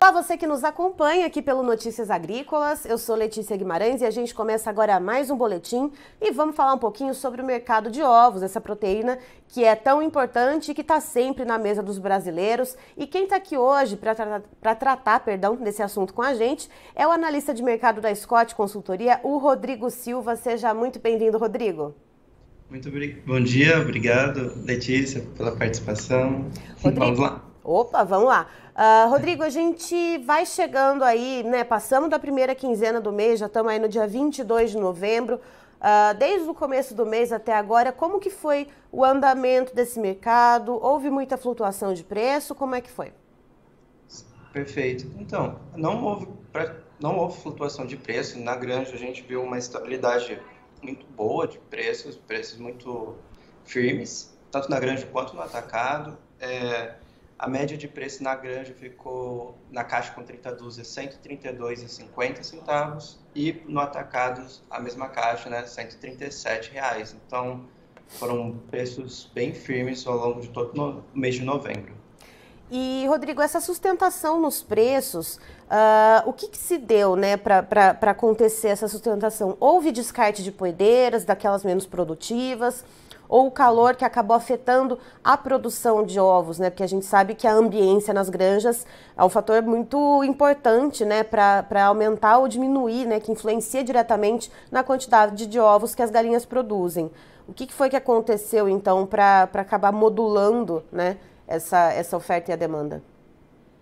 Olá, você que nos acompanha aqui pelo Notícias Agrícolas. Eu sou Letícia Guimarães e a gente começa agora mais um boletim e vamos falar um pouquinho sobre o mercado de ovos, essa proteína que é tão importante e que está sempre na mesa dos brasileiros. E quem está aqui hoje para tratar desse assunto com a gente é o analista de mercado da Scott Consultoria, o Rodrigo Silva. Seja muito bem-vindo, Rodrigo. Bom dia, obrigado, Letícia, pela participação. Vamos Rodrigo, lá. opa, vamos lá. Rodrigo, a gente vai chegando aí, né? Passamos da primeira quinzena do mês, já estamos aí no dia 22 de novembro. Desde o começo do mês até agora, como que foi o andamento desse mercado? Houve muita flutuação de preço? Como é que foi? Perfeito. Então, não houve flutuação de preço. Na granja a gente viu uma estabilidade muito boa de preços muito firmes, tanto na granja quanto no atacado. A média de preço na granja ficou na caixa com 30 dúzias R$ 132,50 e no atacado a mesma caixa, né, R$ 137. Então, foram preços bem firmes ao longo de todo o mês de novembro. E, Rodrigo, essa sustentação nos preços, o que se deu, né, para acontecer essa sustentação? Houve descarte de poedeiras, daquelas menos produtivas, ou o calor que acabou afetando a produção de ovos, né? Porque a gente sabe que a ambiência nas granjas é um fator muito importante, né, para aumentar ou diminuir, né, que influencia diretamente na quantidade de ovos que as galinhas produzem. O que foi que aconteceu, então, para acabar modulando, né, essa oferta e a demanda?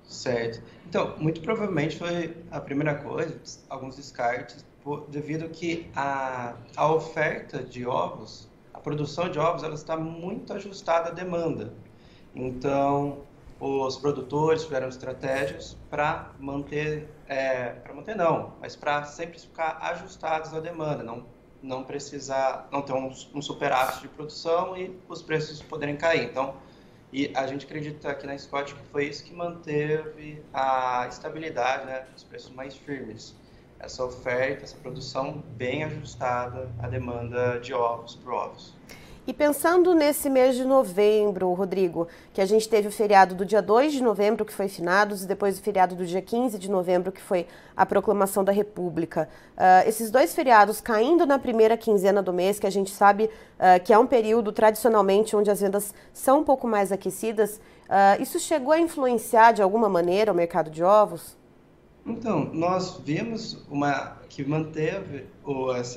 Certo. Então, muito provavelmente foi a primeira coisa, alguns descartes, devido que a oferta de ovos, a produção de ovos, ela está muito ajustada à demanda. Então, os produtores tiveram estratégias para manter, mas para sempre ficar ajustados à demanda, não precisar, não ter um superávit de produção e os preços poderem cair. Então, e a gente acredita aqui na Scott que foi isso que manteve a estabilidade, né, os preços mais firmes. Essa oferta, essa produção bem ajustada à demanda de ovos por ovos. E pensando nesse mês de novembro, Rodrigo, que a gente teve o feriado do dia 2 de novembro, que foi finados, e depois o feriado do dia 15 de novembro, que foi a proclamação da República. Esses dois feriados caindo na primeira quinzena do mês, que a gente sabe que é um período tradicionalmente onde as vendas são um pouco mais aquecidas, isso chegou a influenciar de alguma maneira o mercado de ovos? Então, nós vimos que manteve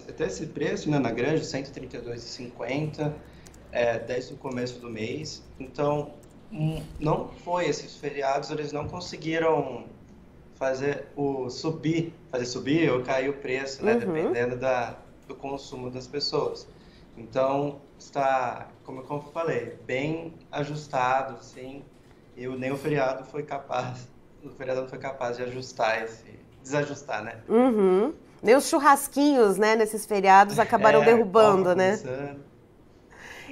até esse preço, né, na granja, R$ 132,50, desde o começo do mês. Então, não foi esses feriados, eles não conseguiram fazer subir ou cair o preço, né, dependendo do consumo das pessoas. Então, está, como eu falei, bem ajustado, sim, e nem o feriado foi capaz. O feriado não foi capaz de desajustar, né? Uhum. Nem os churrasquinhos, né, nesses feriados acabaram derrubando, né? Começando.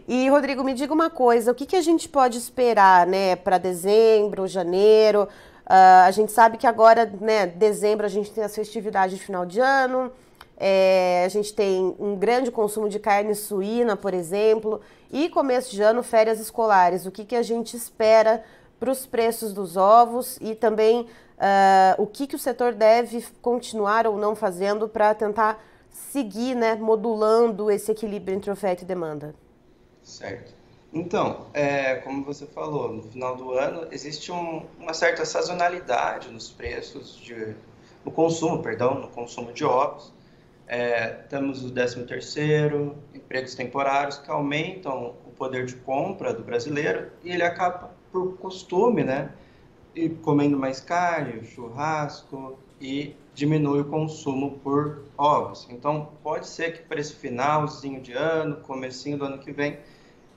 E, Rodrigo, me diga uma coisa, o que a gente pode esperar, né, para dezembro, janeiro? A gente sabe que agora, né, dezembro a gente tem as festividades de final de ano, a gente tem um grande consumo de carne suína, por exemplo, e começo de ano, férias escolares. O que a gente espera para os preços dos ovos e também o que o setor deve continuar ou não fazendo para tentar seguir, né, modulando esse equilíbrio entre oferta e demanda? Certo. Então, como você falou, no final do ano existe uma certa sazonalidade nos preços, no consumo de ovos. Temos o 13º, empregos temporários que aumentam o poder de compra do brasileiro e ele acaba por costume, né, e comendo mais carne, churrasco, e diminui o consumo por ovos. Então, pode ser que para esse finalzinho de ano, comecinho do ano que vem,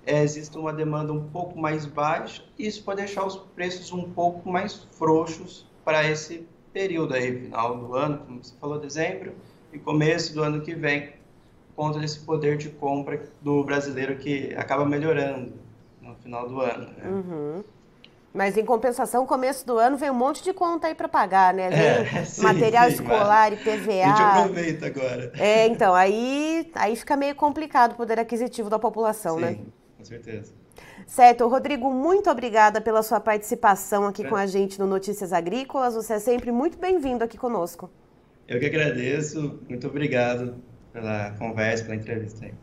exista uma demanda um pouco mais baixa, e isso pode deixar os preços um pouco mais frouxos para esse período aí, final do ano, como você falou, dezembro, e começo do ano que vem, por conta desse poder de compra do brasileiro que acaba melhorando no final do ano, né? Uhum. Mas, em compensação, começo do ano vem um monte de conta aí para pagar, né? Vem Sim, material sim, mas escolar, a gente IPVA. aproveita agora. Então, aí fica meio complicado o poder aquisitivo da população, né? Sim, com certeza. Certo, Rodrigo, muito obrigada pela sua participação aqui com a gente no Notícias Agrícolas. Você é sempre muito bem-vindo aqui conosco. Eu que agradeço, muito obrigado pela conversa, pela entrevista aí.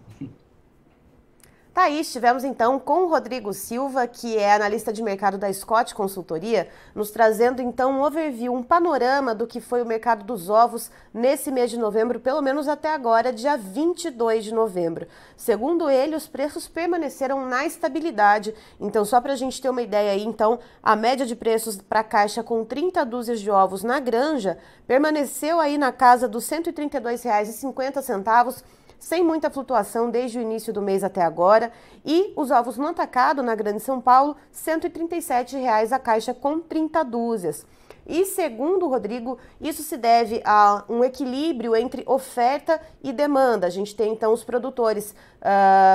Tá aí, estivemos então com o Rodrigo Silva, que é analista de mercado da Scott Consultoria, nos trazendo então um overview, um panorama do que foi o mercado dos ovos nesse mês de novembro, pelo menos até agora, dia 22 de novembro. Segundo ele, os preços permaneceram na estabilidade. Então, só para a gente ter uma ideia aí, então, a média de preços para a caixa com 30 dúzias de ovos na granja permaneceu aí na casa dos R$ 132,50, sem muita flutuação desde o início do mês até agora, e os ovos no atacado na Grande São Paulo, R$ 137,00 a caixa com 30 dúzias. E segundo o Rodrigo, isso se deve a um equilíbrio entre oferta e demanda. A gente tem então os produtores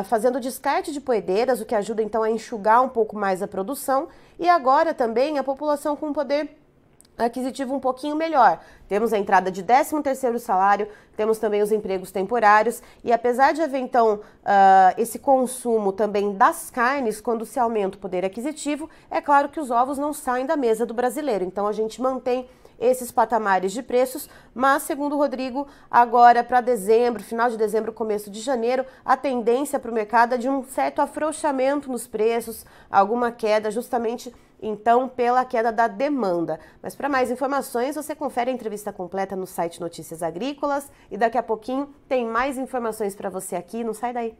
fazendo descarte de poedeiras, o que ajuda então a enxugar um pouco mais a produção, e agora também a população com poder aquisitivo um pouquinho melhor. Temos a entrada de 13º salário, temos também os empregos temporários, e apesar de haver então esse consumo também das carnes, quando se aumenta o poder aquisitivo, é claro que os ovos não saem da mesa do brasileiro, então a gente mantém esses patamares de preços, mas segundo o Rodrigo, agora para dezembro, final de dezembro, começo de janeiro, a tendência para o mercado é de um certo afrouxamento nos preços, alguma queda justamente então pela queda da demanda. Mas para mais informações, você confere a entrevista completa no site Notícias Agrícolas e daqui a pouquinho tem mais informações para você aqui, não sai daí.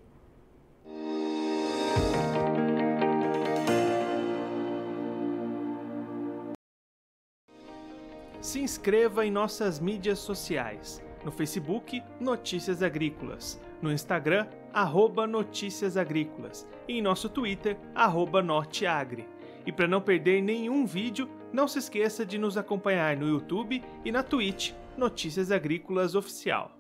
Se inscreva em nossas mídias sociais. No Facebook, Notícias Agrícolas. No Instagram, @Notícias Agrícolas. E em nosso Twitter, @Norteagri. E para não perder nenhum vídeo, não se esqueça de nos acompanhar no YouTube e na Twitch, Notícias Agrícolas Oficial.